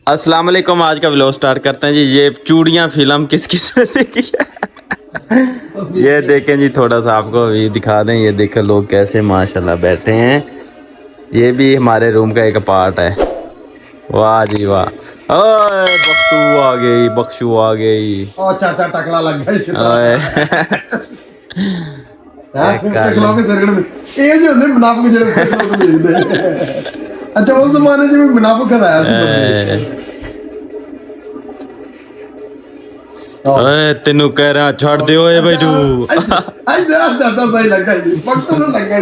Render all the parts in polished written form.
अस्सलाम वालेकुम। आज का व्लॉग स्टार्ट करते हैं जी। ये चूड़ियाँ फिल्म किस किस ने देखी है ये देखें जी, थोड़ा सा आपको भी दिखा दें। ये देखें लोग कैसे माशाल्लाह बैठे हैं। ये भी हमारे रूम का एक पार्ट है। वाह जी वाह। ओए बख्शू आ गई, बख्शू आ गई। ओ चाचा टकला लग गया ओए टकला के सरगड़ में ਇਹ ਜੋ ਹੁੰਦੇ ਮੁਨਾਫਿਕ ਜਿਹੜੇ ਲੋਕ ਵੇਚਦੇ ਅੱਛਾ ਉਸ ਜ਼ਮਾਨੇ 'ਚ ਵੀ ਮੁਨਾਫਿਕ ਆਇਆ ਸੀ ਬੰਦੇ ओए तेनू कह रहा छोड़ दे ओए बैठू ਅੱਜ ज्यादा सही लगा जी वक्त तो लगा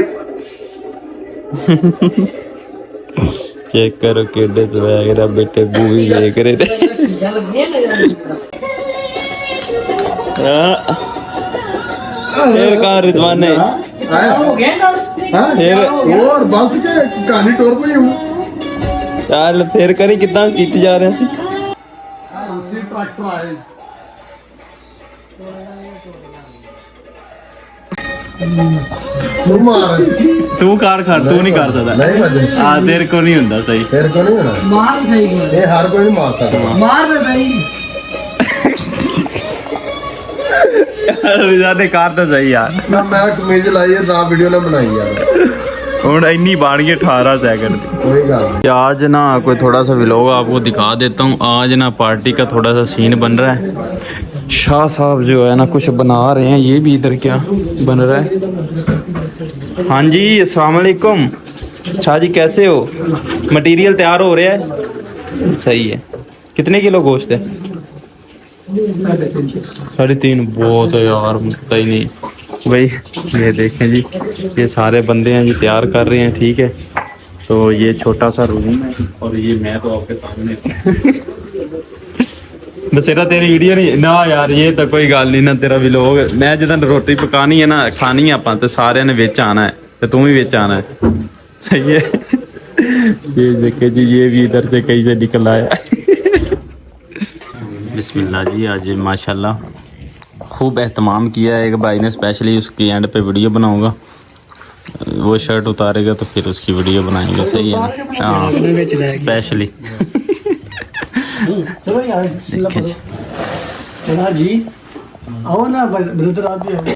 चेक करो केडे स्वैग दा बेटे मूवी देख रहे फिर कहाँ रिजवान ने फिर और बस के कहानी टोर पे हूं चल फिर करी कितना कीती जा रहे सी उसी ट्रैक्टर आए मार तू कार खड़ तू नहीं कर सकता नहीं वजन आ तेरे को नहीं हुंदा सही तेरे को नहीं होना मार सही ये हर कोई नहीं मार सकता मार दे सही रिजवान ने कार तो सही यार ना मैं कमीज लाई है ना वीडियो ना बनाई यार ਹੁਣ ਇੰਨੀ बन गई 18 सेकंड की। कोई गल नहीं आज ना कोई थोड़ा सा व्लॉग आपको दिखा देता हूँ। आज ना पार्टी का थोड़ा सा सीन बन रहा है। शाह साहब जो है ना कुछ बना रहे हैं। ये भी इधर क्या बन रहा है। हाँ जी अस्सलाम वालेकुम शाह जी, कैसे हो? मटेरियल तैयार हो रहा है? सही है। कितने किलो गोश्त है? 3.5। बहुत है यार, मुझता ही नहीं भाई। ये देखें जी, ये सारे बंदे हैं जी तैयार कर रहे हैं। ठीक है, तो ये छोटा सा रूम है और ये मैं तो आपके सामने बसेरा तेरी वीडियो नहीं ना यार। ये तो कोई गल नहीं ना, तेरा व्लॉग मैं जिद्दां रोटी पकानी है ना खानी है आपां ते सारे ने विच आना है ते तू भी विच आना है। सही है। ये देखे जी, ये भी इधर से कहीं से निकल आया। बिस्मिल्लाह जी। आज माशाल्लाह खूब एहतमाम किया है एक भाई ने। स्पेशली उसकी एंड पे वीडियो बनाऊंगा। वो शर्ट उतारेगा तो फिर उसकी वीडियो बनाएंगे। सही है ना? हाँ स्पेशली। चलो यार चला जी आओ ना ब्रदर आप भी